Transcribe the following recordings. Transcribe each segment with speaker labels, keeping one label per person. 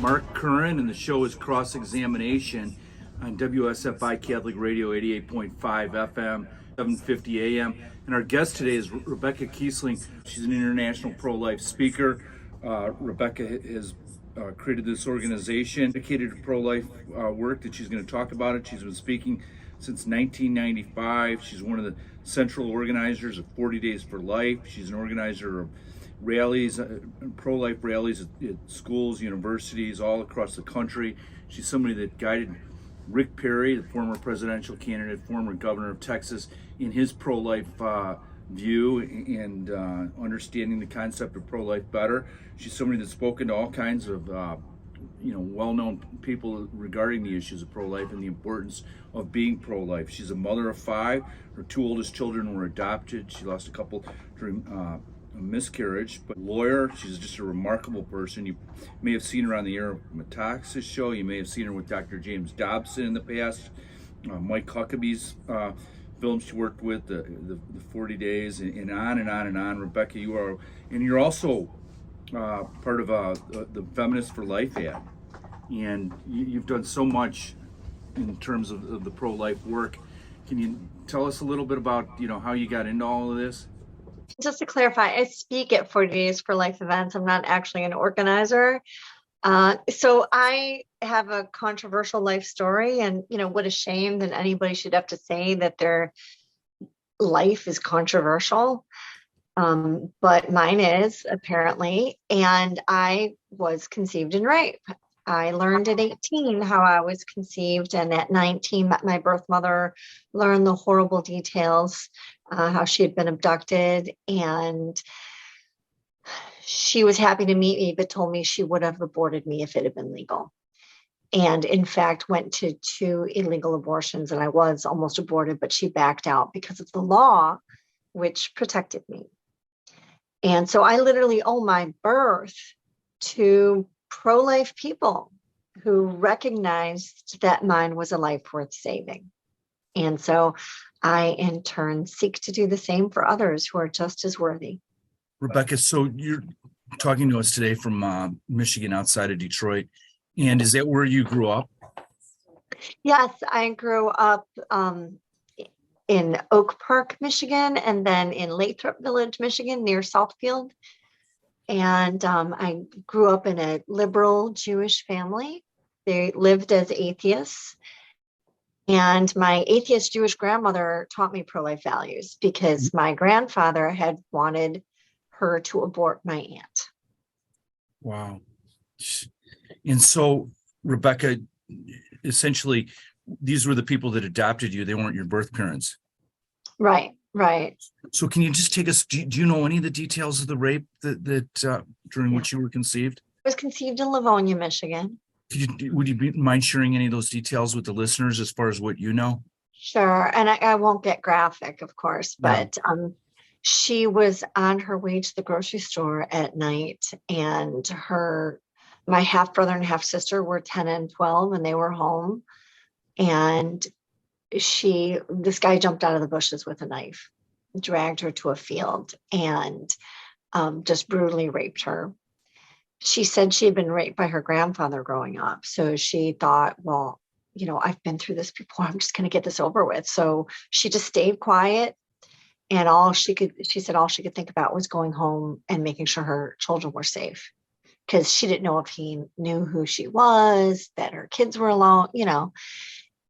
Speaker 1: Mark Curran, and the show is Cross Examination on WSFI Catholic Radio 88.5 FM, 750 AM. And our guest today is Rebecca Kiessling. She's an international pro-life speaker. Rebecca has created this organization dedicated to pro-life work that she's going to talk about it. She's been speaking since 1995. She's one of the central organizers of 40 Days for Life. She's an organizer of rallies, pro-life rallies at schools, universities, all across the country. She's somebody that guided Rick Perry, the former presidential candidate, former governor of Texas, in his pro-life view and understanding the concept of pro-life better. She's somebody that's spoken to all kinds of well-known people regarding the issues of pro-life and the importance of being pro-life. She's a mother of 5. Her 2 oldest children were adopted. She lost a couple during a miscarriage, but lawyer. She's just a remarkable person. You may have seen her on the air of Metaxas show. You may have seen her with Dr. James Dobson in the past. Mike Huckabee's films she worked with, the 40 Days, and on and on and on. Rebecca, you're also part of the Feminists for Life ad, and you've done so much in terms of the pro-life work. Can you tell us a little bit about how you got into all of this?
Speaker 2: Just to clarify, I speak at 40 Days for Life events. I'm not actually an organizer. So I have a controversial life story, and what a shame that anybody should have to say that their life is controversial. But mine is, apparently, and I was conceived in rape. I learned at 18 how I was conceived, and at 19 met my birth mother, learned the horrible details, how she had been abducted, and she was happy to meet me, but told me she would have aborted me if it had been legal. And in fact, went to 2 illegal abortions, and I was almost aborted, but she backed out because of the law, which protected me. And so I literally owe my birth to pro-life people who recognized that mine was a life worth saving. And so I, in turn, seek to do the same for others who are just as worthy.
Speaker 1: Rebecca, so you're talking to us today from Michigan, outside of Detroit. And is that where you grew up?
Speaker 2: Yes, I grew up in Oak Park, Michigan, and then in Lathrop Village, Michigan, near Southfield. And I grew up in a liberal Jewish family. They lived as atheists. And my atheist Jewish grandmother taught me pro-life values because my grandfather had wanted her to abort my aunt.
Speaker 1: Wow. And so, Rebecca, essentially, these were the people that adopted you. They weren't your birth parents.
Speaker 2: Right.
Speaker 1: So can you just take us, do you know any of the details of the rape that during which you were conceived?
Speaker 2: I was conceived in Livonia, Michigan.
Speaker 1: Would you mind sharing any of those details with the listeners as far as what you know?
Speaker 2: Sure. And I won't get graphic, of course, but she was on her way to the grocery store at night, and my half brother and half sister were 10 and 12, and they were home. And this guy jumped out of the bushes with a knife, dragged her to a field, and just brutally raped her. She said she had been raped by her grandfather growing up. So she thought, well, I've been through this before. I'm just going to get this over with. So she just stayed quiet. And she said all she could think about was going home and making sure her children were safe, because she didn't know if he knew who she was, that her kids were alone,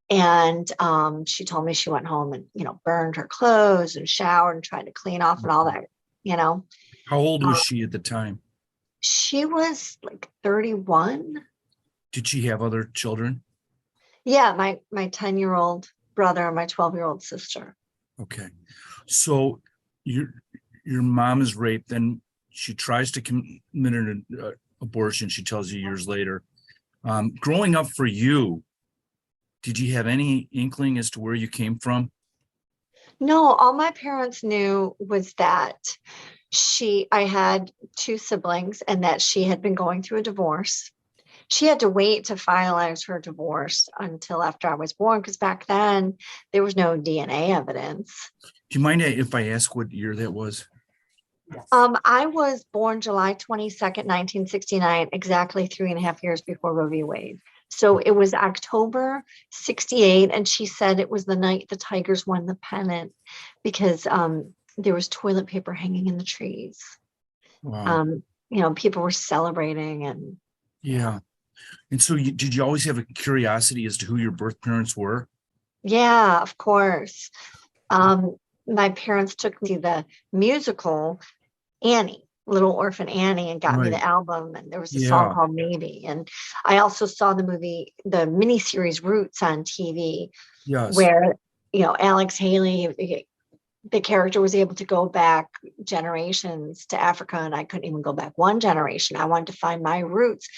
Speaker 2: And she told me she went home and, burned her clothes and showered and tried to clean off and all that,
Speaker 1: How old was she at the time?
Speaker 2: She was like 31.
Speaker 1: Did she have other children?
Speaker 2: Yeah, my 10-year-old brother and my 12-year-old sister.
Speaker 1: Okay. So your mom is raped, then she tries to commit an abortion, she tells you years later. Growing up for you, did you have any inkling as to where you came from?
Speaker 2: No, all my parents knew was that I had 2 siblings and that she had been going through a divorce. She had to wait to finalize her divorce until after I was born, because back then there was no DNA evidence.
Speaker 1: Do you mind if I ask what year that was?
Speaker 2: I was born July 22nd, 1969, exactly 3.5 years before Roe v. Wade. So it was October 68, and she said it was the night the Tigers won the pennant because there was toilet paper hanging in the trees.
Speaker 3: Wow.
Speaker 2: Um, people were celebrating, and
Speaker 3: Yeah. And so did you always have a curiosity as to who your birth parents were?
Speaker 2: yeah, of course. My parents took me to the musical Annie, Little Orphan Annie, and got me
Speaker 3: Right.
Speaker 2: the album. And there was a song
Speaker 3: Yeah.
Speaker 2: called Maybe. And I also saw the miniseries Roots on TV,
Speaker 3: Yes.
Speaker 2: where, Alex Haley, the character, was able to go back generations to Africa. And I couldn't even go back one generation. I wanted to find my roots.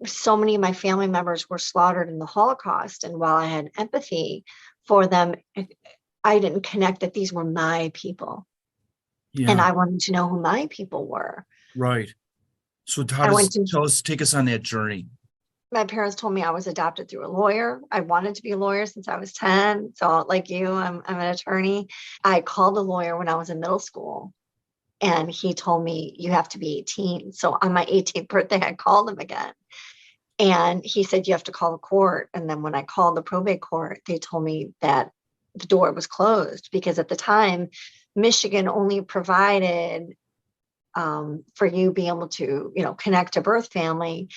Speaker 2: So many of my family members were slaughtered in the Holocaust. And while I had empathy for them, I didn't connect that these were my people. And
Speaker 3: Yeah.
Speaker 2: I wanted to know who my people were.
Speaker 3: Right. So
Speaker 2: I went to,
Speaker 3: take us on that journey.
Speaker 2: my parents told me I was adopted through a lawyer. I wanted to be a lawyer since I was 10. So like you, I'm an attorney. I called a lawyer when I was in middle school, and he told me you have to be 18. So on my 18th birthday, I called him again. And he said, you have to call the court. And then when I called the probate court, they told me that the door was closed because at the time, Michigan only provided for you being able to, connect a birth family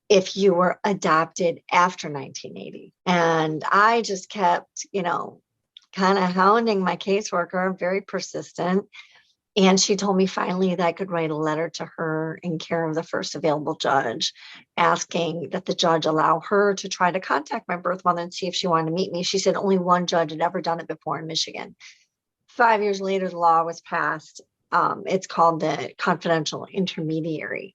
Speaker 2: if you were adopted after 1980. And I just kept, kind of hounding my caseworker, very persistent. And she told me finally that I could write a letter to her in care of the first available judge, asking that the judge allow her to try to contact my birth mother and see if she wanted to meet me. She said only one judge had ever done it before in Michigan. 5 years later, the law was passed. It's called the confidential intermediary.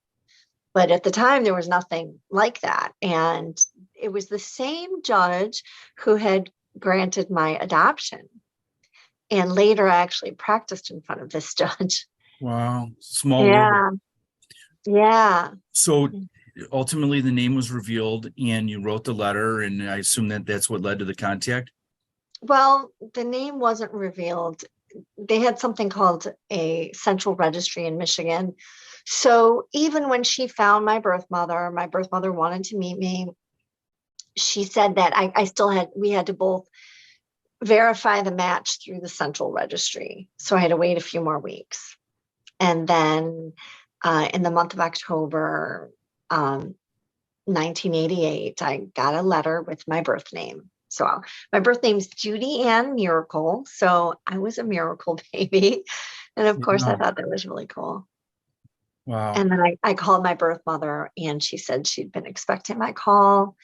Speaker 2: But at the time, there was nothing like that. And it was the same judge who had granted my adoption. And later, I actually practiced in front of this judge.
Speaker 3: Wow. Small world.
Speaker 2: Yeah. Yeah.
Speaker 3: So ultimately the name was revealed and you wrote the letter, and I assume that that's what led to the contact.
Speaker 2: Well, the name wasn't revealed. They had something called a central registry in Michigan. So even when she found my birth mother wanted to meet me. She said that we had to both verify the match through the central registry. So I had to wait a few more weeks. And then in the month of October, 1988, I got a letter with my birth name. So my birth name's Judy Ann Miracle. So I was a miracle baby. And of course, I thought that was really cool.
Speaker 3: Wow.
Speaker 2: And then I called my birth mother, and she said she'd been expecting my call.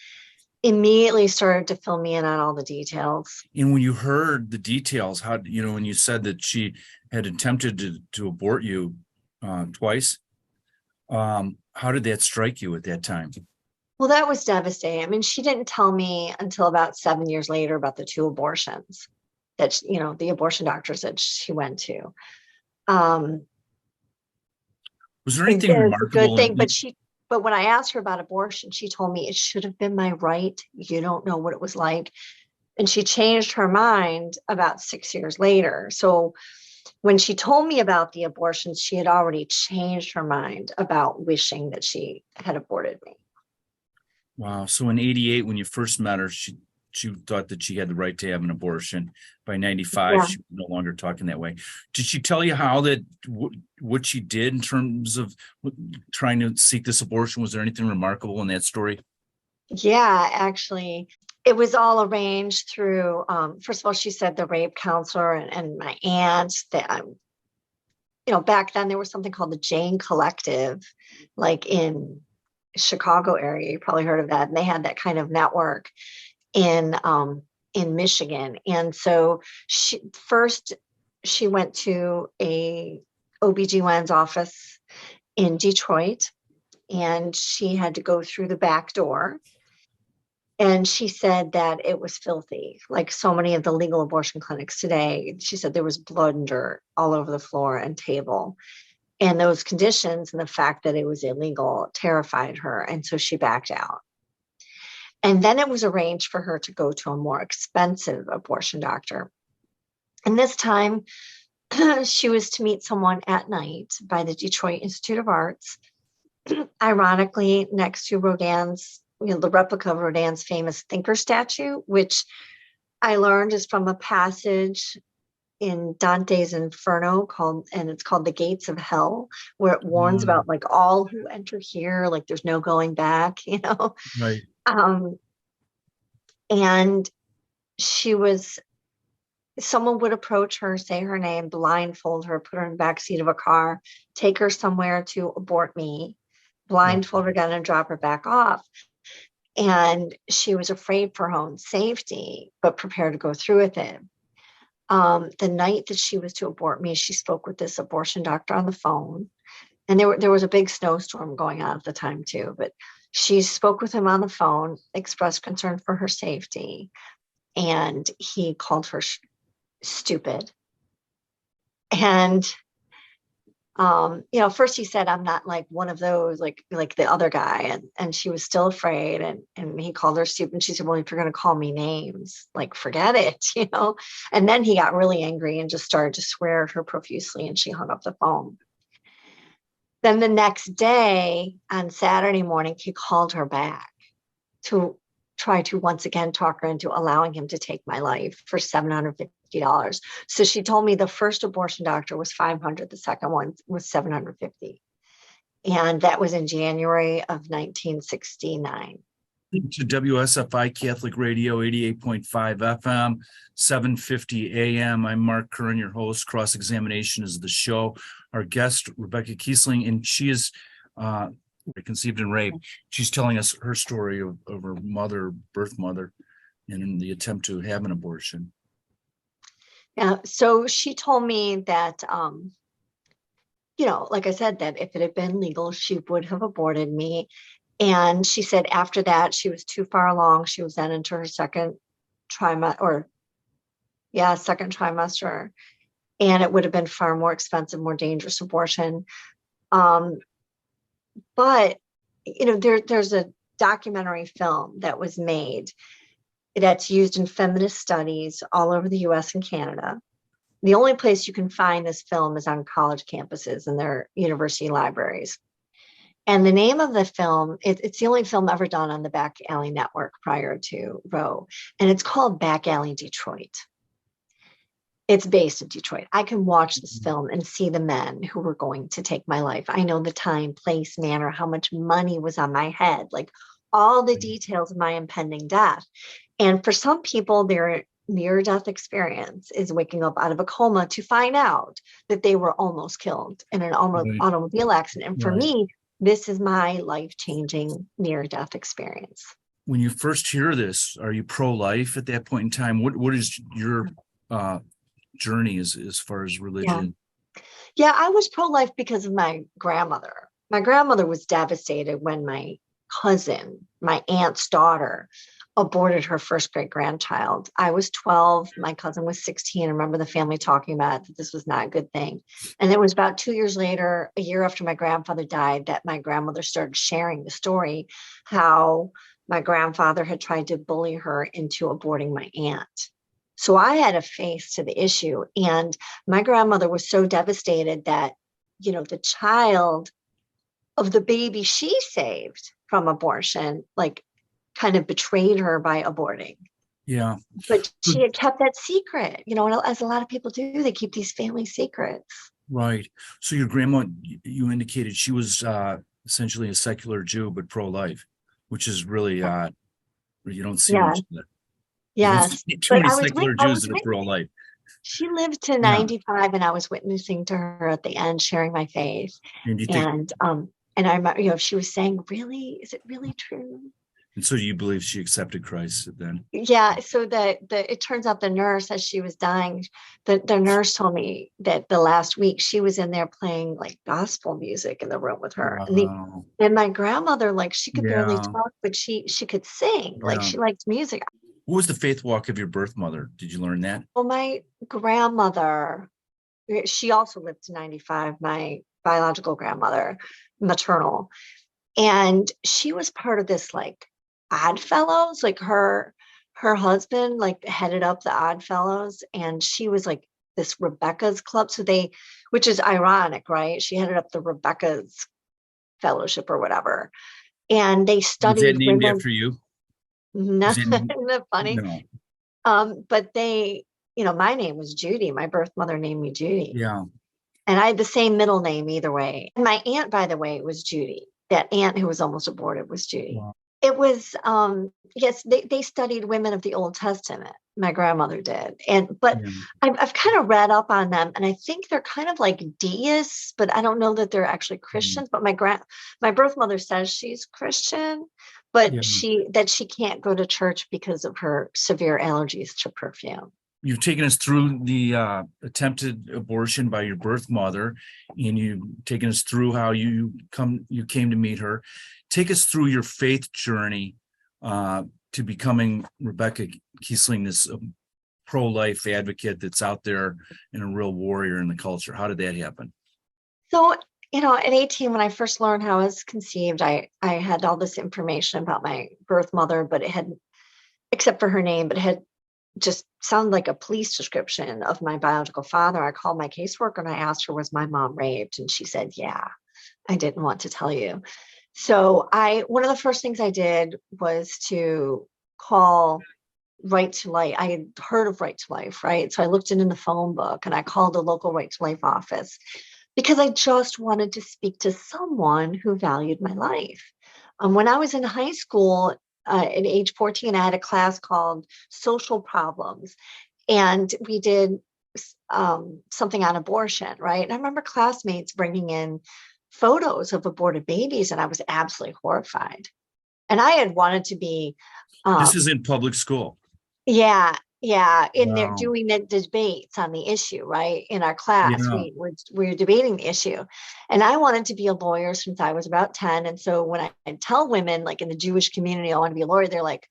Speaker 2: Immediately started to fill me in on all the details.
Speaker 3: And when you heard the details, when you said that she had attempted to abort you twice, how did that strike you at that time?
Speaker 2: Well, that was devastating. I mean, she didn't tell me until about 7 years later about the 2 abortions that, the abortion doctors that she went to.
Speaker 3: Was there anything
Speaker 2: It's a
Speaker 3: remarkable?
Speaker 2: good thing, but when I asked her about abortion, she told me it should have been my right. You don't know what it was like. And she changed her mind about 6 years later. So when she told me about the abortions, she had already changed her mind about wishing that she had aborted me.
Speaker 3: Wow. So in 88, when you first met her, she thought that she had the right to have an abortion. By 95,
Speaker 2: Yeah.
Speaker 3: she was no longer talking that way. Did she tell you how what she did in terms of trying to seek this abortion? Was there anything remarkable in that story?
Speaker 2: Yeah, actually, it was all arranged through, first of all, she said the rape counselor and my aunt that, back then there was something called the Jane Collective, like in Chicago area. You probably heard of that. And they had that kind of network in Michigan. And so she went to a OBGYN's office in Detroit, and she had to go through the back door. And she said that it was filthy, like so many of the legal abortion clinics today. She said there was blood and dirt all over the floor and table. And those conditions and the fact that it was illegal terrified her. And so she backed out. And then it was arranged for her to go to a more expensive abortion doctor. And this time, She was to meet someone at night by the Detroit Institute of Arts, ironically next to Rodin's, the replica of Rodin's famous thinker statue, which I learned is from a passage in Dante's Inferno and it's called The Gates of Hell, where it warns about like all who enter here, like there's no going back,
Speaker 3: Right.
Speaker 2: Um, and someone would approach her, say her name, blindfold her, put her in the back seat of a car, take her somewhere to abort me, blindfold her down and drop her back off. And she was afraid for her own safety, but prepared to go through with it. The night that she was to abort me, she spoke with this abortion doctor on the phone. And there was a big snowstorm going on at the time too, but she spoke with him on the phone, expressed concern for her safety, and he called her stupid. And first he said, I'm not like one of those, like the other guy. And she was still afraid. And he called her stupid. And she said, well, if you're going to call me names, like, forget it, And then he got really angry and just started to swear at her profusely. And she hung up the phone. Then the next day on Saturday morning, he called her back to try to once again talk her into allowing him to take my life for $750. So she told me the first abortion doctor was $500, the second one was $750. And that was in January of 1969.
Speaker 3: To WSFI Catholic Radio 88.5 FM, 750 AM. I'm Mark Curran, your host. Cross-examination is the show. Our guest, Rebecca Kiessling, and she is conceived and raped. She's telling us her story of her birth mother, and in the attempt to have an abortion.
Speaker 2: Yeah. So she told me that, like I said, that if it had been legal, she would have aborted me. And she said after that, she was too far along. She was then into her second trimester. And it would have been far more expensive, more dangerous abortion. But, there's a documentary film that was made that's used in feminist studies all over the US and Canada. The only place you can find this film is on college campuses and their university libraries. And the name of the film, it's the only film ever done on the Back Alley Network prior to Roe. And it's called Back Alley Detroit. It's based in Detroit. I can watch this film and see the men who were going to take my life. I know the time, place, manner, how much money was on my head, like all the details of my impending death. And for some people, their near-death experience is waking up out of a coma to find out that they were almost killed in an automobile accident. And for me, this is my life-changing near-death experience.
Speaker 3: When you first hear this, are you pro-life at that point in time? What is your journey as far as religion?
Speaker 2: Yeah, I was pro-life because of my grandmother. My grandmother was devastated when my cousin, my aunt's daughter, aborted her first great grandchild. I was 12. My cousin was 16. I remember the family talking about that this was not a good thing. And it was about 2 years later, a year after my grandfather died, that my grandmother started sharing the story, how my grandfather had tried to bully her into aborting my aunt. So I had to face to the issue. And my grandmother was so devastated that, the child of the baby she saved from abortion, like, kind of betrayed her by aborting.
Speaker 3: Yeah.
Speaker 2: But she had kept that secret, as a lot of people do, they keep these family secrets.
Speaker 3: Right. So your grandma, you indicated she was essentially a secular Jew, but pro-life, which is really odd. You don't see much of that.
Speaker 2: Yes.
Speaker 3: Too many secular Jews that are pro-life.
Speaker 2: She lived to 95, and I was witnessing to her at the end, sharing my faith. And I remember, she was saying, really, is it really true?
Speaker 3: And so you believe she accepted Christ then?
Speaker 2: Yeah. So it turns out the nurse, as she was dying, the nurse told me that the last week she was in there playing like gospel music in the room with her.
Speaker 3: Wow.
Speaker 2: And my grandmother, like, she could barely talk, but she could sing. Like, she liked music.
Speaker 3: What was the faith walk of your birth mother? Did you learn that?
Speaker 2: Well, my grandmother, she also lived to 95, my biological grandmother, maternal. And she was part of this, like, Odd Fellows, like her husband, like, headed up the Odd Fellows. And she was like this Rebecca's club. Which is ironic, right? She headed up the Rebecca's fellowship or whatever. And they
Speaker 3: Was that
Speaker 2: studied
Speaker 3: named
Speaker 2: women.
Speaker 3: after you?
Speaker 2: No,
Speaker 3: Is it,
Speaker 2: isn't that funny?
Speaker 3: no.
Speaker 2: But my name was Judy. My birth mother named me Judy.
Speaker 3: Yeah.
Speaker 2: And I had the same middle name either way. And my aunt, by the way, was Judy. That aunt who was almost aborted was Judy.
Speaker 3: Wow.
Speaker 2: It was, yes, they studied women of the Old Testament. My grandmother did. But
Speaker 3: Yeah.
Speaker 2: I've kind of read up on them, and I think they're kind of like deists, but I don't know that they're actually Christians. But my birth mother says she's Christian, but
Speaker 3: Yeah.
Speaker 2: she can't go to church because of her severe allergies to perfume.
Speaker 3: You've taken us through the attempted abortion by your birth mother, and you've taken us through how you came to meet her. Take us through your faith journey to becoming Rebecca Kiessling, this pro-life advocate that's out there and a real warrior in the culture. How did that happen?
Speaker 2: So, at 18, when I first learned how I was conceived, I had all this information about my birth mother, but it had, except for her name, but it had just sounded like a police description of my biological father. I called my caseworker and I asked her, was my mom raped? And she said, yeah, I didn't want to tell you. So one of the first things I did was to call Right to Life. I had heard of Right to Life, right? So I looked in the phone book and I called the local Right to Life office because I just wanted to speak to someone who valued my life. When I was in high school, at age 14, I had a class called Social Problems, and we did something on abortion, right? And I remember classmates bringing in photos of aborted babies, and I was absolutely horrified. And I had wanted to be,
Speaker 3: This is in public school.
Speaker 2: yeah, in there
Speaker 3: Wow.
Speaker 2: doing the debates on the issue, right? In our class,
Speaker 3: Yeah.
Speaker 2: we were debating the issue. And I wanted to be a lawyer since I was about 10. And so when I tell women, like in the Jewish community, I want to be a lawyer, they're like,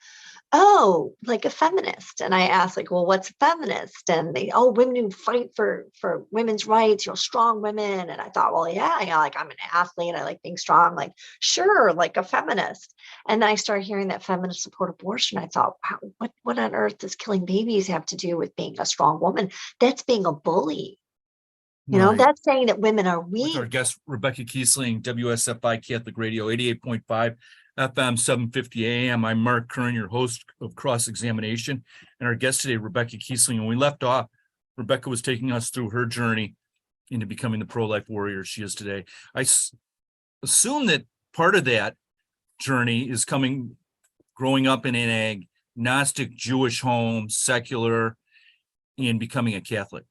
Speaker 2: oh, like a feminist. And I asked, like, well, what's a feminist? And women who fight for women's rights, strong women. And I thought, well, yeah, like I'm an athlete, I like being strong, like, sure, like a feminist. And then I started hearing that feminists support abortion. I thought, wow, what on earth does killing babies have to do with being a strong woman? That's being a bully.
Speaker 3: Right.
Speaker 2: That's saying that women are
Speaker 3: With our
Speaker 2: weak.
Speaker 3: guest, Rebecca Kiessling, WSFI Catholic Radio, 88.5 FM, 750 AM. I'm Mark Curran, your host of Cross Examination. And our guest today, Rebecca Kiessling. When we left off, Rebecca was taking us through her journey into becoming the pro-life warrior she is today. I assume that part of that journey is growing up in an agnostic Jewish home, secular, and becoming a Catholic.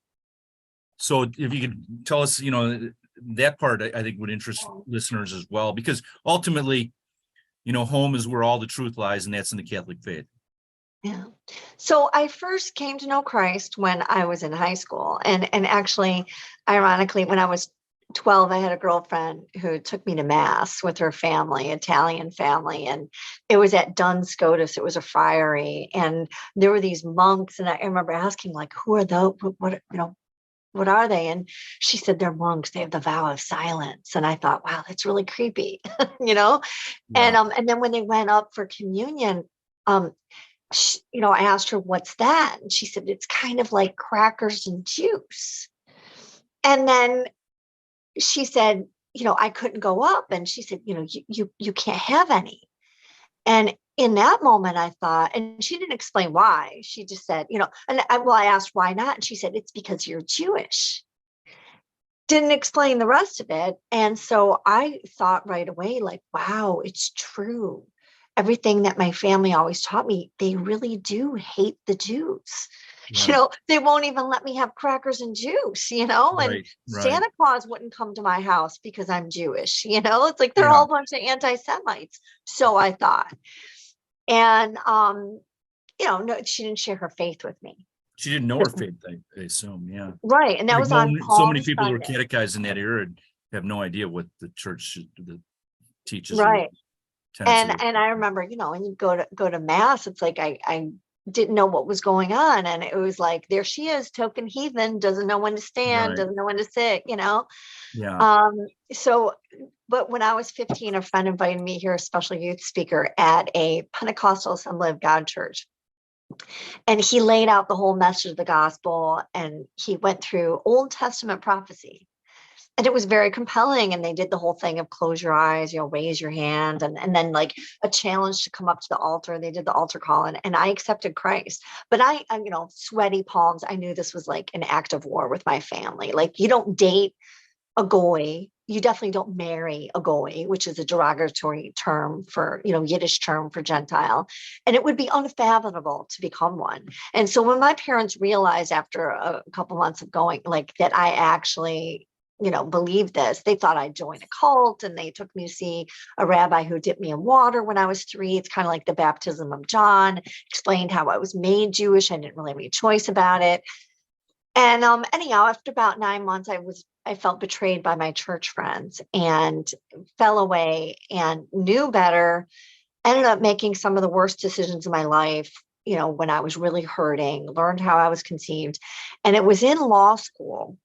Speaker 3: So if you could tell us, that part I think would interest listeners as well, because ultimately, home is where all the truth lies, and that's in the Catholic faith.
Speaker 2: Yeah. So I first came to know Christ when I was in high school. And actually, ironically, when I was 12, I had a girlfriend who took me to mass with her family, Italian family. And it was at Duns Scotus. It was a friary. And there were these monks. And I remember asking, like, who are those? What are they? And she said, they're monks. They have the vow of silence. And I thought, wow, that's really creepy,
Speaker 3: Yeah.
Speaker 2: And then when they went up for communion, I asked her, what's that? And she said, it's kind of like crackers and juice. And then she said, I couldn't go up. And she said, you can't have any. And in that moment, I thought, and she didn't explain why. She just said, I asked why not. And she said, it's because you're Jewish. Didn't explain the rest of it. And so I thought right away, like, wow, it's true. Everything that my family always taught me, they really do hate the Jews.
Speaker 3: Yeah.
Speaker 2: They won't even let me have crackers and juice, and
Speaker 3: Right.
Speaker 2: Santa Claus wouldn't come to my house because I'm Jewish, it's like they're
Speaker 3: Yeah.
Speaker 2: all a bunch of anti-Semites. So I thought. And no, she didn't share her faith with me.
Speaker 3: She didn't know her faith, I assume. Yeah.
Speaker 2: Right. And that was on
Speaker 3: So many
Speaker 2: Palm
Speaker 3: people who were
Speaker 2: Sunday.
Speaker 3: catechized in that era have no idea what the church teaches.
Speaker 2: Right.
Speaker 3: And
Speaker 2: I remember, when you go to mass, it's like I didn't know what was going on. And it was like, there she is, token heathen, doesn't know when to stand,
Speaker 3: Right.
Speaker 2: doesn't know when to sit,
Speaker 3: Yeah.
Speaker 2: But when I was 15, a friend invited me here, a special youth speaker at a Pentecostal Assembly of God church. And he laid out the whole message of the gospel, and he went through Old Testament prophecy. And it was very compelling. And they did the whole thing of close your eyes, raise your hand, and then like a challenge to come up to the altar. They did the altar call, and I accepted Christ. But I, sweaty palms. I knew this was like an act of war with my family. Like, you don't date a goy. You definitely don't marry a goy, which is a derogatory term for, Yiddish term for Gentile. And it would be unfathomable to become one. And so when my parents realized after a couple months of going, like, that I actually, believed this, they thought I'd joined a cult, and they took me to see a rabbi who dipped me in water when I was 3. It's kind of like the baptism of John, explained how I was made Jewish. I didn't really have any choice about it. And anyhow, after about 9 months, I felt betrayed by my church friends and fell away and knew better. Ended up making some of the worst decisions in my life, when I was really hurting, learned how I was conceived. And it was in law school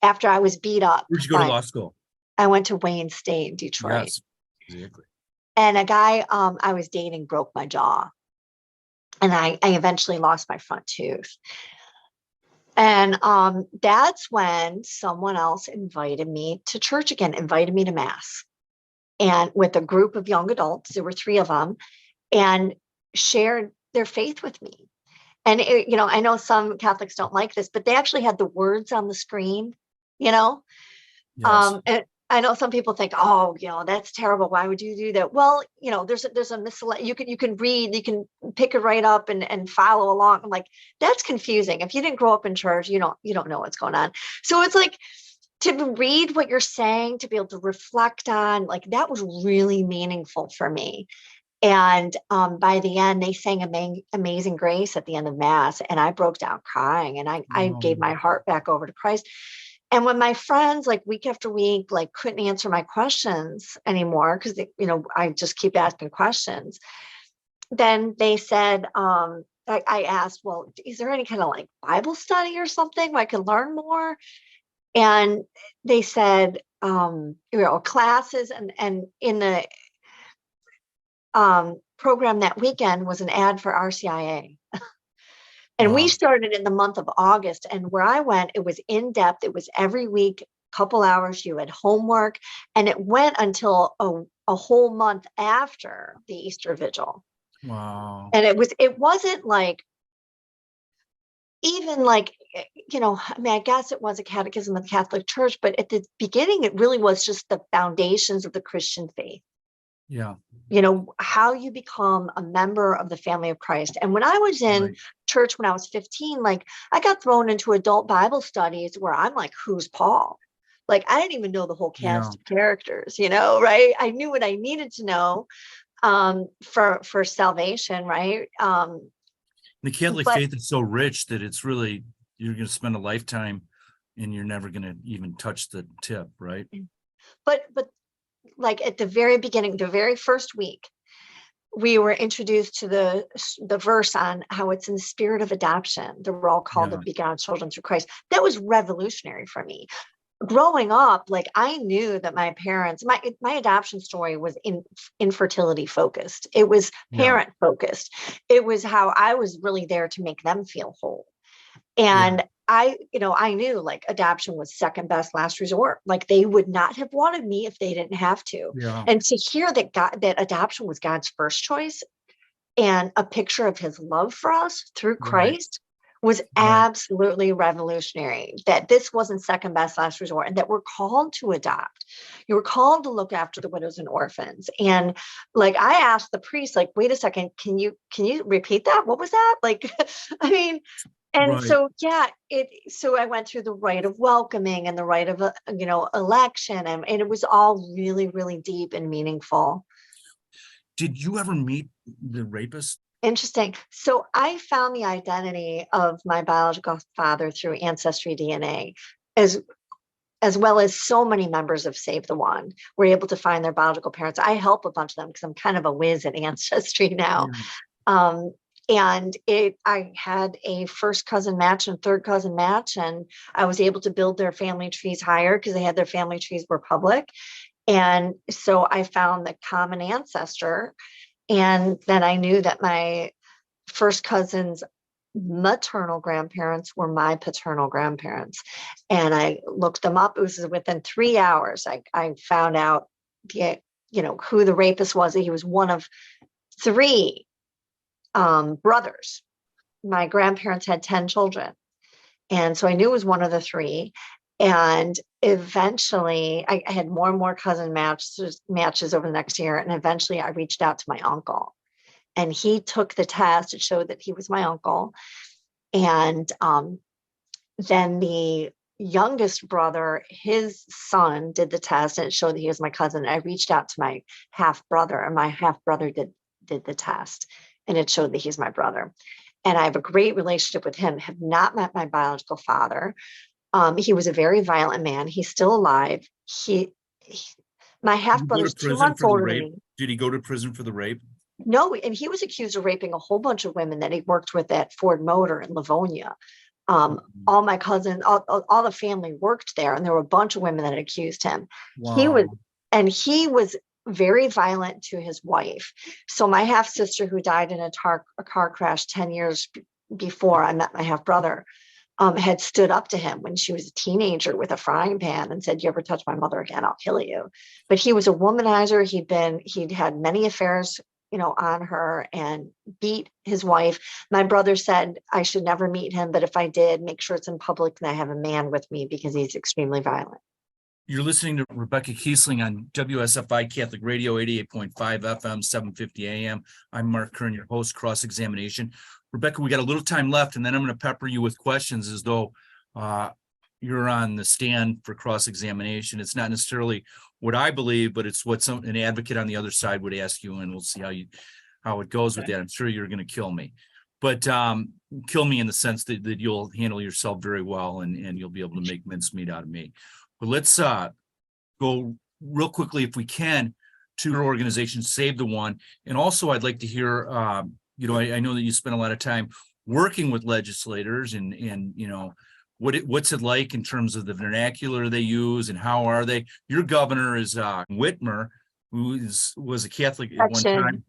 Speaker 2: after I was beat up.
Speaker 3: Where'd you go to law school?
Speaker 2: I went to Wayne State in Detroit.
Speaker 3: Yes, exactly.
Speaker 2: And a guy I was dating broke my jaw. And I eventually lost my front tooth. And that's when someone else invited me to church again, invited me to mass, and with a group of young adults. There were 3 of them, and shared their faith with me. And I know some Catholics don't like this, but they actually had the words on the screen.
Speaker 3: Yes.
Speaker 2: And I know some people think, oh, that's terrible. Why would you do that? Well, there's a miscellaneous. You can read, you can pick it right up and follow along. I'm like, that's confusing. If you didn't grow up in church, you don't know what's going on. So it's like, to read what you're saying, to be able to reflect on, like, that was really meaningful for me. And by the end, they sang Amazing Grace at the end of Mass, and I broke down crying, and I gave my heart back over to Christ. And when my friends, like, week after week, like, couldn't answer my questions anymore because I just keep asking questions, then they said, I asked, well, is there any kind of like Bible study or something where I can learn more? And they said, classes, and in the program that weekend was an ad for RCIA. And we started in the month of August, and where I went, it was in depth. It was every week, couple hours. You had homework, and it went until a whole month after the Easter Vigil.
Speaker 3: Wow.
Speaker 2: And it wasn't like, even like, I guess it was a catechism of the Catholic Church, but at the beginning, it really was just the foundations of the Christian faith.
Speaker 3: Yeah.
Speaker 2: How you become a member of the family of Christ. And when I was in church when I was 15, like, I got thrown into adult Bible studies where I'm like, who's Paul? Like, I didn't even know the whole cast of characters, right? I knew what I needed to know for salvation, right?
Speaker 3: The Catholic faith is so rich that it's really, you're going to spend a lifetime and you're never going to even touch the tip, right?
Speaker 2: But like, at the very beginning, the very first week, we were introduced to the verse on how it's in the spirit of adoption that we're all called to be God's children through Christ. That was revolutionary for me. Growing up, like, I knew that my parents, my adoption story was infertility focused. It was parent focused. It was how I was really there to make them feel whole. And I knew, like, adoption was second best last resort. Like, they would not have wanted me if they didn't have to. And to hear that adoption was God's first choice and a picture of his love for us through Christ was absolutely revolutionary. That this wasn't second best last resort, and that we're called to adopt. You were called to look after the widows and orphans. And like, I asked the priest, like, wait a second, can you repeat that? What was that? Like, I mean, and so, so I went through the rite of welcoming and the rite of, election. And it was all really, really deep and meaningful.
Speaker 3: Did you ever meet the rapist?
Speaker 2: Interesting. So I found the identity of my biological father through ancestry DNA, as well as so many members of Save the One were able to find their biological parents. I help a bunch of them because I'm kind of a whiz at ancestry now. And I had a first cousin match and third cousin match, and I was able to build their family trees higher because they had their family trees were public. And so I found the common ancestor. And then I knew that my first cousin's maternal grandparents were my paternal grandparents. And I looked them up. It was within 3 hours. I found out who the rapist was. He was one of 3 brothers. My grandparents had 10 children. And so I knew it was one of the 3. And eventually I had more and more cousin matches over the next year. And eventually I reached out to my uncle, and he took the test. It showed that he was my uncle. And then the youngest brother, his son, did the test, and it showed that he was my cousin. I reached out to my half brother, and my half brother did the test, and it showed that he's my brother. And I have a great relationship with him. Have not met my biological father. He was a very violent man. He's still alive. My half brother's 2 months older than me.
Speaker 3: Did he go to prison for the rape?
Speaker 2: No, and he was accused of raping a whole bunch of women that he worked with at Ford Motor in Livonia. All my cousins, all the family worked there, and there were a bunch of women that accused him.
Speaker 3: Wow.
Speaker 2: He was very violent to his wife. So my half sister, who died in a car crash 10 years before I met my half brother, had stood up to him when she was a teenager with a frying pan and said, "You ever touch my mother again, I'll kill you." But he was a womanizer. He'd had many affairs, on her, and beat his wife. My brother said I should never meet him, but if I did, make sure it's in public and I have a man with me, because he's extremely violent.
Speaker 3: You're listening to Rebecca Kiessling on WSFI Catholic Radio, 88.5 FM, 750 AM. I'm Mark Curran, your host, Cross Examination. Rebecca, we got a little time left, and then I'm going to pepper you with questions as though you're on the stand for cross examination. It's not necessarily what I believe, but it's what an advocate on the other side would ask you, and we'll see how it goes with that. I'm sure you're going to kill me, but kill me in the sense that you'll handle yourself very well, and you'll be able to make mincemeat out of me. But let's go real quickly, if we can, to your organization, Save the One. And also I'd like to hear, I know that you spend a lot of time working with legislators, and what's it like in terms of the vernacular they use, and how are they? Your governor is Whitmer, who was a Catholic at one time.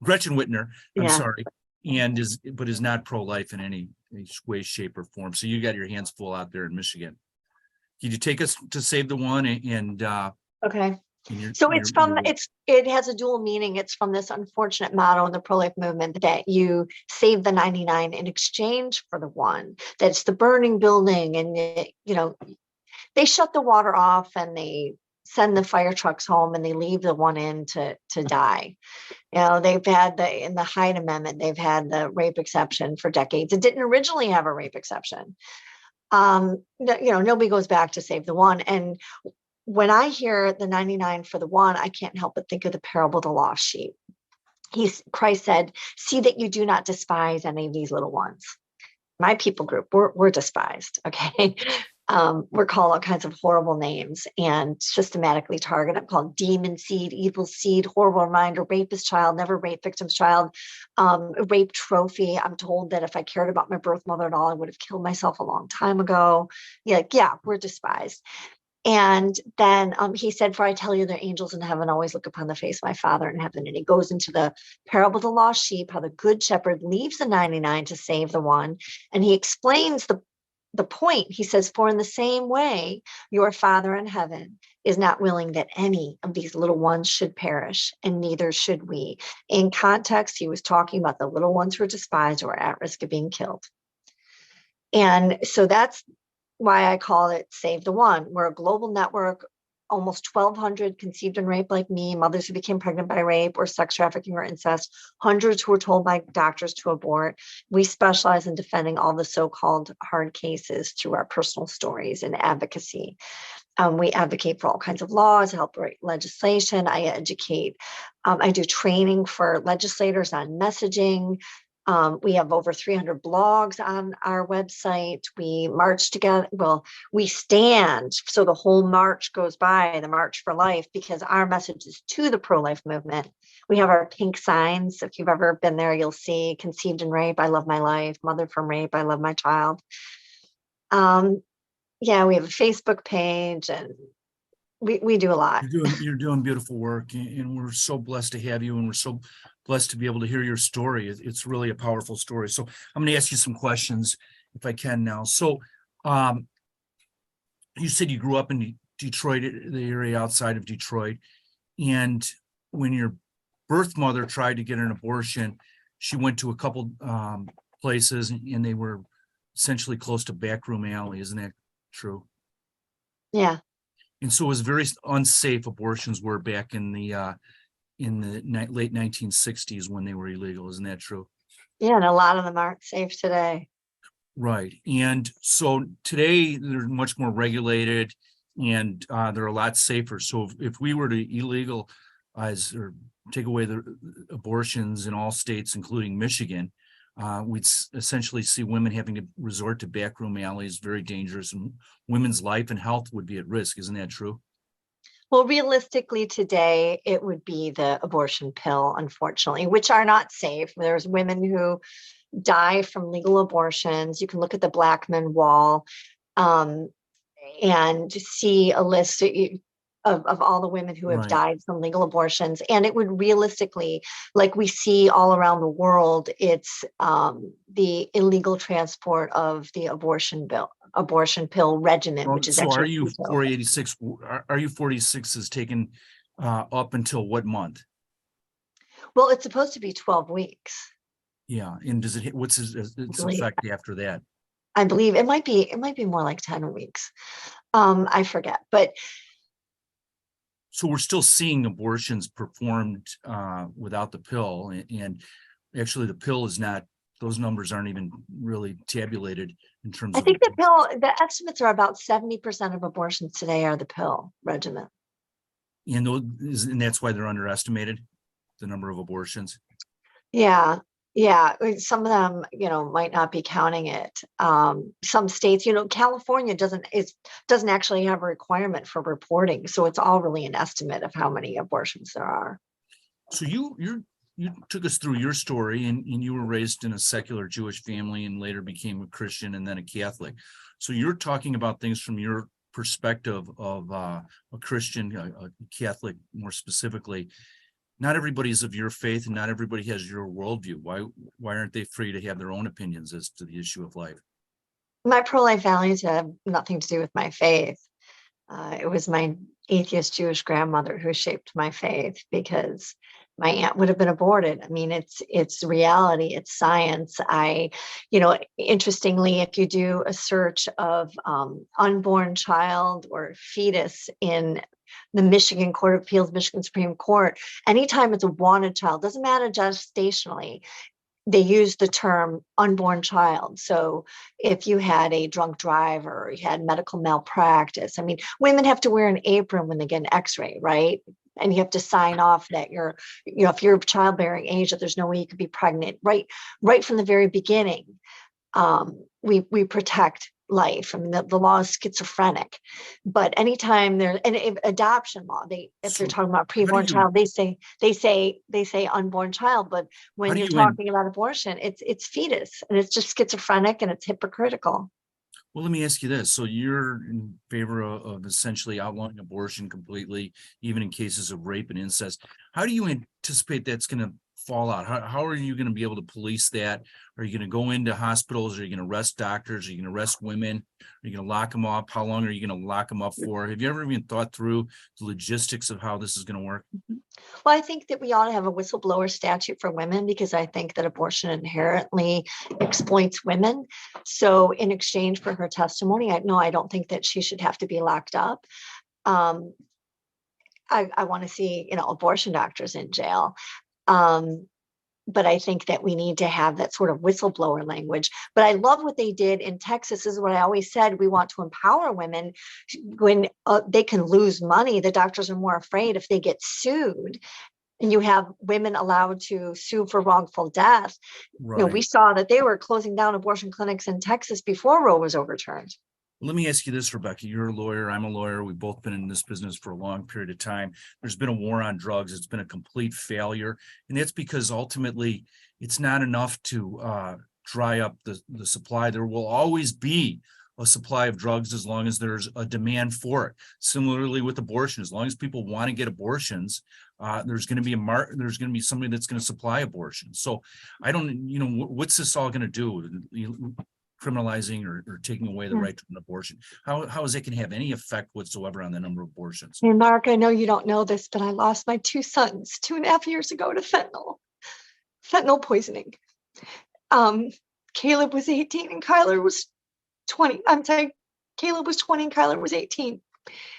Speaker 3: Gretchen Whitmer, I'm sorry, but is not pro-life in any way, shape, or form. So you got your hands full out there in Michigan. Could you take us to Save the One and
Speaker 2: okay. So it has a dual meaning. It's from this unfortunate motto in the pro-life movement that you save the 99 in exchange for the one. That's the burning building, and they shut the water off, and they send the fire trucks home, and they leave the one in to die. They've had in the Hyde Amendment, they've had the rape exception for decades. It didn't originally have a rape exception. Nobody goes back to save the one. And when I hear the 99 for the one, I can't help but think of the parable of the lost sheep. Christ said, "See that you do not despise any of these little ones." My people group, we're despised. Okay. We're called all kinds of horrible names and systematically targeted. I'm called demon seed, evil seed, horrible reminder, rapist child, never rape victim's child, rape trophy. I'm told that if I cared about my birth mother at all, I would have killed myself a long time ago. We're despised. And then he said, "For I tell you, the angels in heaven always look upon the face of my Father in heaven." And he goes into the parable of the lost sheep, how the good shepherd leaves the 99 to save the one. And he explains the point. He says, "For in the same way, your Father in heaven is not willing that any of these little ones should perish, and neither should we." In context, he was talking about the little ones who are despised or at risk of being killed. And so that's why I call it Save the One. We're a global network, almost 1,200 conceived and raped like me, mothers who became pregnant by rape or sex trafficking or incest, hundreds who were told by doctors to abort. We specialize in defending all the so-called hard cases through our personal stories and advocacy. We advocate for all kinds of laws, help write legislation. I educate. I do training for legislators on messaging. We have over 300 blogs on our website. We march together. Well, we stand. So the whole march goes by, the March for Life, because our message is to the pro-life movement. We have our pink signs. If you've ever been there, you'll see conceived in rape, I love my life. Mother from rape, I love my child. We have a Facebook page, and we do a lot.
Speaker 3: You're doing beautiful work, and we're so blessed to have you, and we're so blessed to be able to hear your story. It's really a powerful story. So I'm going to ask you some questions if I can now. So you said you grew up in Detroit, the area outside of Detroit, and when your birth mother tried to get an abortion, she went to a couple places, and they were essentially close to backroom alley. Isn't that true?
Speaker 2: Yeah.
Speaker 3: And so it was very unsafe. Abortions were back in the late 1960s when they were illegal. Isn't that true?
Speaker 2: Yeah, and a lot of them aren't safe today.
Speaker 3: Right. And so today they're much more regulated, and they're a lot safer. So if we were to illegalize or take away the abortions in all states, including Michigan, we'd essentially see women having to resort to backroom alleys, very dangerous, and women's life and health would be at risk. Isn't that true?
Speaker 2: Well, realistically, today it would be the abortion pill, unfortunately, which are not safe. There's women who die from legal abortions. You can look at the Blackman Wall and see a list of all the women who have
Speaker 3: Right.
Speaker 2: died from legal abortions. And it would realistically, like we see all around the world, it's the illegal transport of the abortion pill regimen, which is
Speaker 3: So are
Speaker 2: actually
Speaker 3: you
Speaker 2: illegal.
Speaker 3: 486? Are you 46 is taken up until what month?
Speaker 2: Well, it's supposed to be 12 weeks.
Speaker 3: Yeah. And does it hit, what's its effect after that?
Speaker 2: I believe it might be more like 10 weeks. I forget, but
Speaker 3: So we're still seeing abortions performed without the pill, and actually the pill is not, those numbers aren't even really tabulated in terms
Speaker 2: I
Speaker 3: of.
Speaker 2: think the estimates are about 70% of abortions today are the pill regimen.
Speaker 3: And that's why they're underestimated, the number of abortions.
Speaker 2: Yeah. Yeah. Some of them, might not be counting it. Some states, California doesn't actually have a requirement for reporting. So it's all really an estimate of how many abortions there are.
Speaker 3: So you took us through your story, and you were raised in a secular Jewish family and later became a Christian and then a Catholic. So you're talking about things from your perspective of a Christian, a Catholic more specifically. Not everybody's of your faith, and not everybody has your worldview. Why aren't they free to have their own opinions as to the issue of life?
Speaker 2: My pro-life values have nothing to do with my faith. It was my atheist Jewish grandmother who shaped my faith, because my aunt would have been aborted. I mean, it's reality, it's science. Interestingly, if you do a search of unborn child or fetus in the Michigan Court of Appeals, Michigan Supreme Court, anytime it's a wanted child, doesn't matter gestationally, they use the term unborn child. So if you had a drunk driver, or you had medical malpractice, I mean, women have to wear an apron when they get an x-ray, right? And you have to sign off that if you're of childbearing age, that there's no way you could be pregnant. Right from the very beginning, we protect life. I mean, the law is schizophrenic, but anytime there's an adoption law, if they're talking about preborn child, they say unborn child, but when you're talking about abortion, it's fetus, and it's just schizophrenic and it's hypocritical.
Speaker 3: Well, let me ask you this. So you're in favor of essentially outlawing abortion completely, even in cases of rape and incest. How do you anticipate that's going to fall out? How are you going to be able to police that? Are you going to go into hospitals? Are you going to arrest doctors? Are you going to arrest women? Are you going to lock them up? How long are you going to lock them up for? Have you ever even thought through the logistics of how this is going to work?
Speaker 2: Well, I think that we ought to have a whistleblower statute for women, because I think that abortion inherently exploits women. So in exchange for her testimony, I don't think that she should have to be locked up. I want to see, abortion doctors in jail. But I think that we need to have that sort of whistleblower language. But I love what they did in Texas. This is what I always said. We want to empower women. When they can lose money, the doctors are more afraid if they get sued. And you have women allowed to sue for wrongful death.
Speaker 3: Right.
Speaker 2: We saw that they were closing down abortion clinics in Texas before Roe was overturned.
Speaker 3: Let me ask you this, Rebecca. You're a lawyer. I'm a lawyer. We've both been in this business for a long period of time. There's been a war on drugs. It's been a complete failure. And that's because ultimately it's not enough to dry up the supply. There will always be a supply of drugs as long as there's a demand for it. Similarly with abortion, as long as people want to get abortions, there's going to be there's going to be somebody that's going to supply abortion. So I don't, what's this all going to do? Criminalizing or taking away the right to an abortion. How is it going to have any effect whatsoever on the number of abortions?
Speaker 2: Hey, Mark, I know you don't know this, but I lost my 2 sons 2.5 years ago to fentanyl poisoning. Caleb was 18 and Kyler was 20. I'm sorry, Caleb was 20 and Kyler was 18.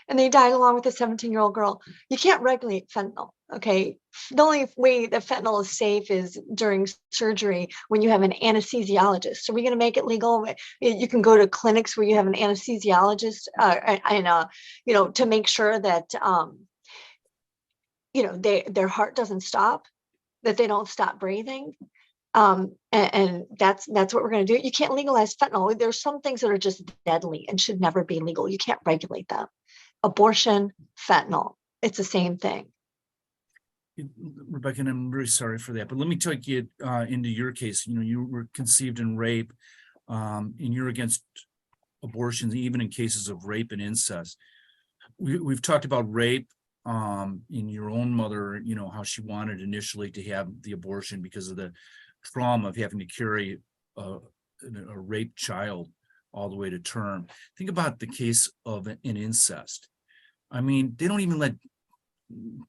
Speaker 2: And they died along with a 17-year-old girl. You can't regulate fentanyl, okay? The only way that fentanyl is safe is during surgery when you have an anesthesiologist. So we're going to make it legal. You can go to clinics where you have an anesthesiologist to make sure that, their heart doesn't stop, that they don't stop breathing. And that's what we're going to do. You can't legalize fentanyl. There's some things that are just deadly and should never be legal. You can't regulate them. Abortion, fentanyl, it's the same thing.
Speaker 3: Rebecca, and I'm very sorry for that, but let me take you into your case. You were conceived in rape, and you're against abortions, even in cases of rape and incest. We've talked about rape in your own mother, how she wanted initially to have the abortion because of the trauma of having to carry a raped child all the way to term. Think about the case of an incest. I mean, they don't even let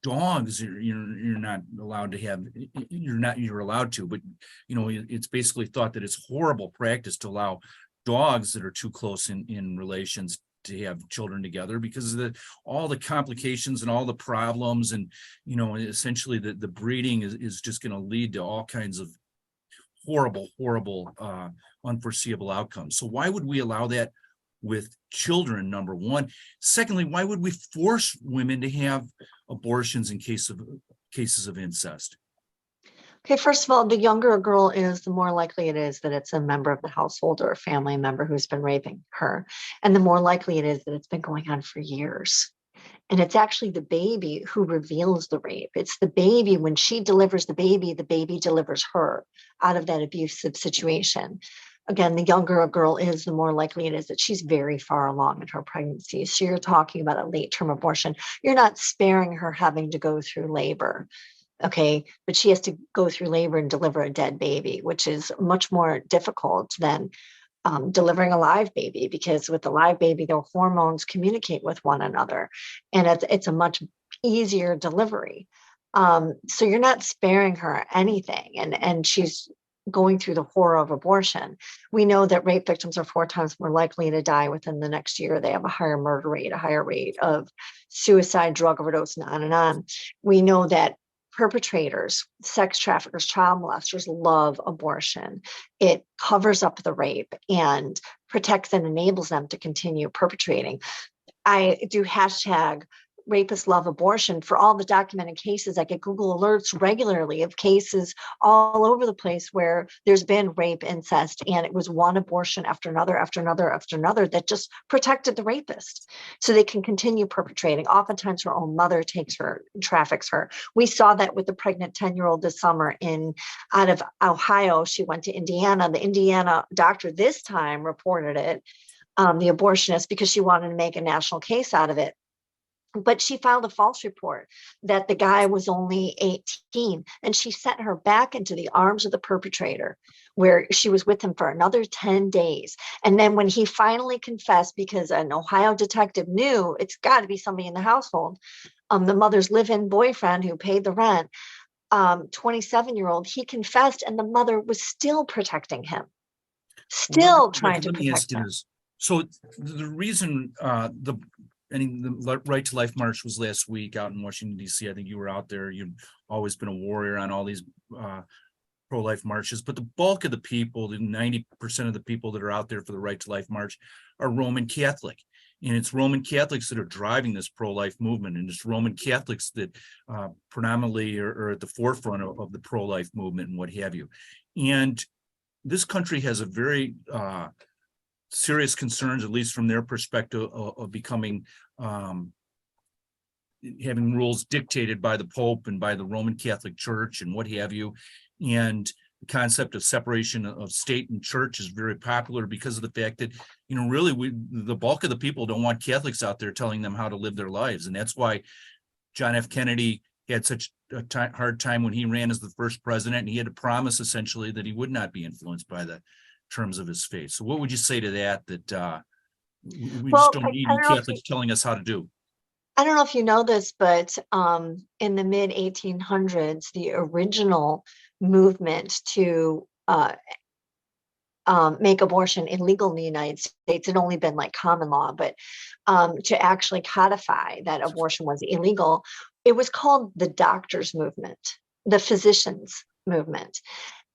Speaker 3: dogs, you're not allowed to have, you're allowed to, but it's basically thought that it's horrible practice to allow dogs that are too close in relations to have children together because of all the complications and all the problems, and essentially the breeding is just going to lead to all kinds of horrible unforeseeable outcomes. So why would we allow that with children, number one? Secondly, why would we force women to have abortions in cases of incest?
Speaker 2: Okay, first of all, the younger a girl is, the more likely it is that it's a member of the household or a family member who's been raping her. And the more likely it is that it's been going on for years. And it's actually the baby who reveals the rape. It's the baby, when she delivers the baby delivers her out of that abusive situation. Again, the younger a girl is, the more likely it is that she's very far along in her pregnancy. So you're talking about a late-term abortion. You're not sparing her having to go through labor, okay? But she has to go through labor and deliver a dead baby, which is much more difficult than delivering a live baby, because with the live baby, their hormones communicate with one another, and it's a much easier delivery. So you're not sparing her anything, and she's going through the horror of abortion. We know that rape victims are 4 times more likely to die within the next year. They have a higher murder rate, a higher rate of suicide, drug overdose, and on and on. We know that perpetrators, sex traffickers, child molesters love abortion. It covers up the rape and protects and enables them to continue perpetrating. I do hashtag rapists love abortion for all the documented cases. I get Google alerts regularly of cases all over the place where there's been rape, incest, and it was one abortion after another, after another, after another that just protected the rapist so they can continue perpetrating. Oftentimes her own mother takes her, traffics her. We saw that with the pregnant 10-year-old this summer out of Ohio. She went to Indiana. The Indiana doctor this time reported it, the abortionist, because she wanted to make a national case out of it. But she filed a false report that the guy was only 18, and she sent her back into the arms of the perpetrator, where she was with him for another 10 days. And then when he finally confessed, because an Ohio detective knew it's got to be somebody in the household, the mother's live-in boyfriend who paid the rent, 27-year-old, he confessed, and the mother was still protecting him, trying to protect him.
Speaker 3: So the reason the Right to Life March was last week out in Washington, D.C. I think you were out there. You've always been a warrior on all these pro-life marches. But the bulk of the people, the 90% of the people that are out there for the Right to Life March are Roman Catholic. And it's Roman Catholics that are driving this pro-life movement. And it's Roman Catholics that predominantly are at the forefront of the pro-life movement and what have you. And this country has a very serious concerns, at least from their perspective, of becoming having rules dictated by the Pope and by the Roman Catholic Church and what have you. And concept of separation of state and church is very popular because of the fact that, really the bulk of the people don't want Catholics out there telling them how to live their lives. And that's why John F. Kennedy had such a hard time when he ran as the first president, and he had to promise essentially that he would not be influenced by the terms of his faith. So what would you say to that, we
Speaker 2: Well,
Speaker 3: just don't need any Catholics telling us how to do?
Speaker 2: I don't know if you know this, but in the mid 1800s, the original movement to make abortion illegal in the United States had only been like common law, but to actually codify that abortion was illegal, it was called the doctors' movement, the physicians' movement.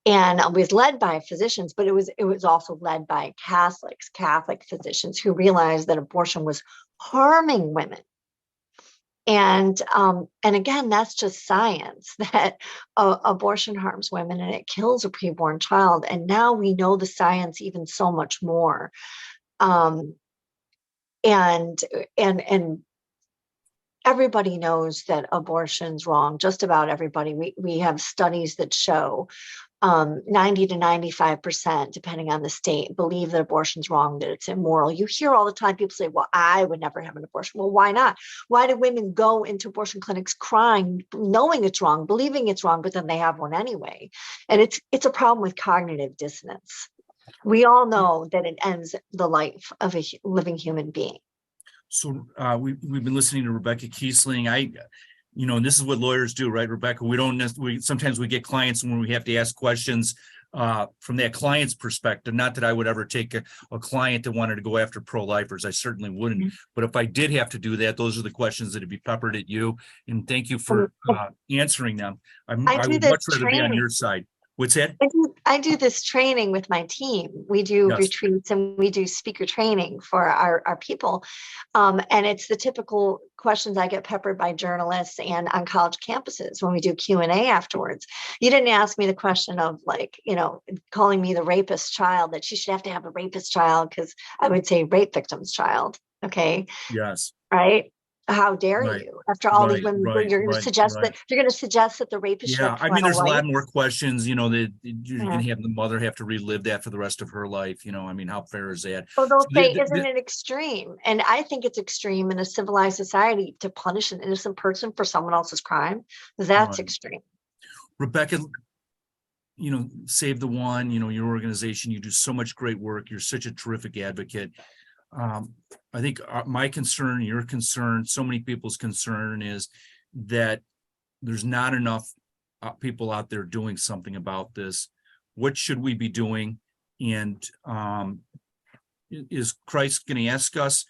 Speaker 2: And it was led by physicians, but it was also led by Catholic physicians who realized that abortion was harming women. And again, that's just science, that abortion harms women and it kills a preborn child. And now we know the science even so much more. And everybody knows that abortion's wrong. Just about everybody. We have studies that show 90 to 95%, depending on the state, believe that abortion's wrong, that it's immoral. You hear all the time people say, well, I would never have an abortion. Well, why not? Why do women go into abortion clinics crying, knowing it's wrong, believing it's wrong, but then they have one anyway? And it's a problem with cognitive dissonance. We all know that it ends the life of a living human being.
Speaker 3: So we've been listening to Rebecca Kiessling. And this is what lawyers do, right, Rebecca? Sometimes we get clients when we have to ask questions from that client's perspective. Not that I would ever take a client that wanted to go after pro-lifers. I certainly wouldn't. Mm-hmm. But if I did have to do that, those are the questions that would be peppered at you. And thank you for answering them. I would much rather be on your side. What's that?
Speaker 2: I do this training with my team. We do retreats and we do speaker training for our people. And it's the typical questions I get peppered by journalists and on college campuses when we do Q&A afterwards. You didn't ask me the question of calling me the rapist child, that she should have to have a rapist child, because I would say rape victim's child. Okay.
Speaker 3: Yes.
Speaker 2: Right. How dare you? After all these women, you're going to suggest that the rapist.
Speaker 3: Yeah, I mean, there's a lot more questions. That you're going to have the mother have to relive that for the rest of her life. I mean, how fair is that?
Speaker 2: So they'll say, isn't it extreme? And I think it's extreme in a civilized society to punish an innocent person for someone else's crime. That's extreme.
Speaker 3: Rebecca, Save the One. Your organization. You do so much great work. You're such a terrific advocate. I think my concern, your concern, so many people's concern is that there's not enough people out there doing something about this. What should we be doing? And is Christ going to ask us,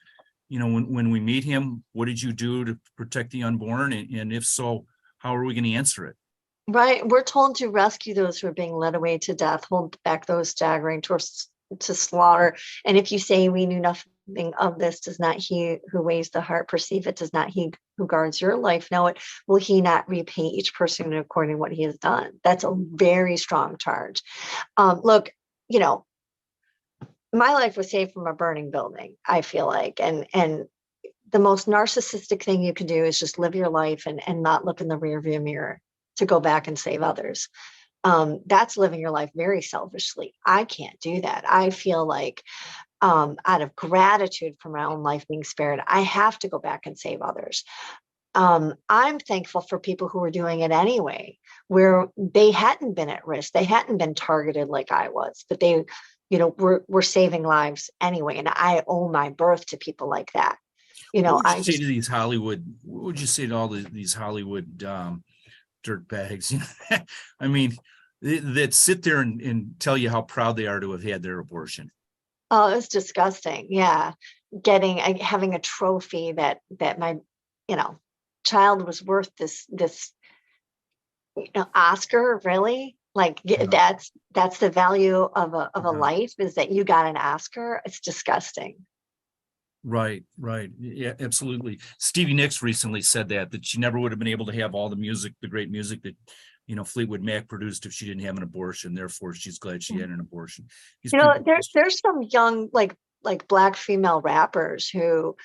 Speaker 3: when we meet him, what did you do to protect the unborn? And if so, how are we going to answer it?
Speaker 2: Right. We're told to rescue those who are being led away to death, hold back those staggering to slaughter. And if you say we knew nothing of this, does not he who weighs the heart perceive it? Does not he who guards your life know it? Will he not repay each person according to what he has done? That's a very strong charge. Look, my life was saved from a burning building, I feel like. And the most narcissistic thing you can do is just live your life and not look in the rearview mirror to go back and save others. That's living your life very selfishly. I can't do that. I feel like out of gratitude for my own life being spared, I have to go back and save others. I'm thankful for people who were doing it anyway, where they hadn't been at risk. They hadn't been targeted like I was, but they, were saving lives anyway. And I owe my birth to people like that.
Speaker 3: What would you say to these Hollywood? What would you say to all these Hollywood dirt bags? I mean, that sit there and tell you how proud they are to have had their abortion.
Speaker 2: Oh, it's disgusting. Yeah. Having a trophy that my, child was worth this, Oscar, really? Like that's the value of a life, is that you got an Oscar. It's disgusting.
Speaker 3: Right. Yeah, absolutely. Stevie Nicks recently said that she never would have been able to have all the great music that, Fleetwood Mac produced if she didn't have an abortion. Therefore, she's glad she had an abortion.
Speaker 2: There's some young, like Black female rappers who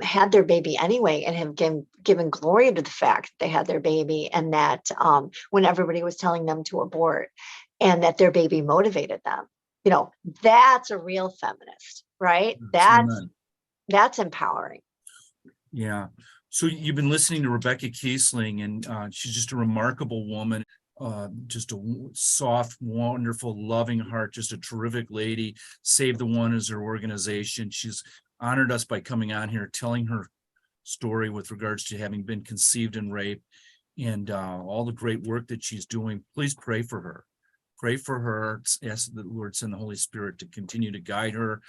Speaker 2: had their baby anyway and have given glory to the fact that they had their baby, and that when everybody was telling them to abort. and that their baby motivated them. That's a real feminist, right? That's empowering.
Speaker 3: Yeah. So you've been listening to Rebecca Kiessling, and she's just a remarkable woman, just a soft, wonderful, loving heart, just a terrific lady. Save the One is her organization. She's honored us by coming on here, telling her story with regards to having been conceived and raped, and all the great work that she's doing. Please pray for her. Pray for her. Ask the Lord, send the Holy Spirit to continue to guide her.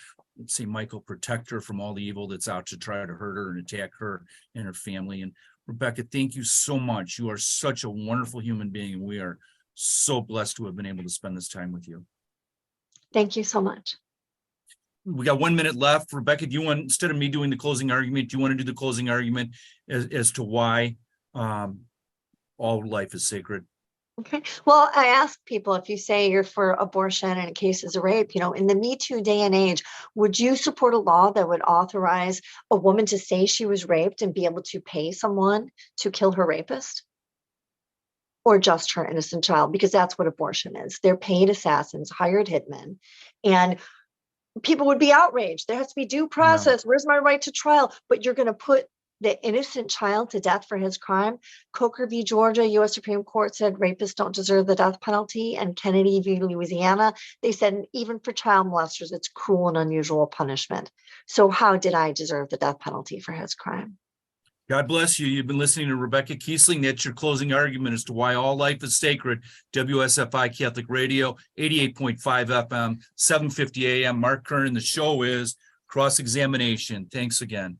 Speaker 3: Say, Michael, protect her from all the evil that's out to try to hurt her and attack her and her family. And Rebecca, thank you so much. You are such a wonderful human being, and we are so blessed to have been able to spend this time with you.
Speaker 2: Thank you so much.
Speaker 3: We got 1 minute left. Rebecca, do you want, instead of me doing the closing argument, do you want to do the closing argument as to why all life is sacred?
Speaker 2: Okay. Well, I ask people, if you say you're for abortion and in cases of rape, in the Me Too day and age, would you support a law that would authorize a woman to say she was raped and be able to pay someone to kill her rapist? Or just her innocent child? Because that's what abortion is. They're paid assassins, hired hitmen, and people would be outraged. There has to be due process. Where's my right to trial? But you're going to put the innocent child to death for his crime. Coker v. Georgia, U.S. Supreme Court said rapists don't deserve the death penalty. And Kennedy v. Louisiana, they said even for child molesters, it's cruel and unusual punishment. So how did I deserve the death penalty for his crime?
Speaker 3: God bless you. You've been listening to Rebecca Kiessling. That's your closing argument as to why all life is sacred. WSFI Catholic Radio, 88.5 FM, 750 AM. Mark Curran. The show is Cross-Examination. Thanks again.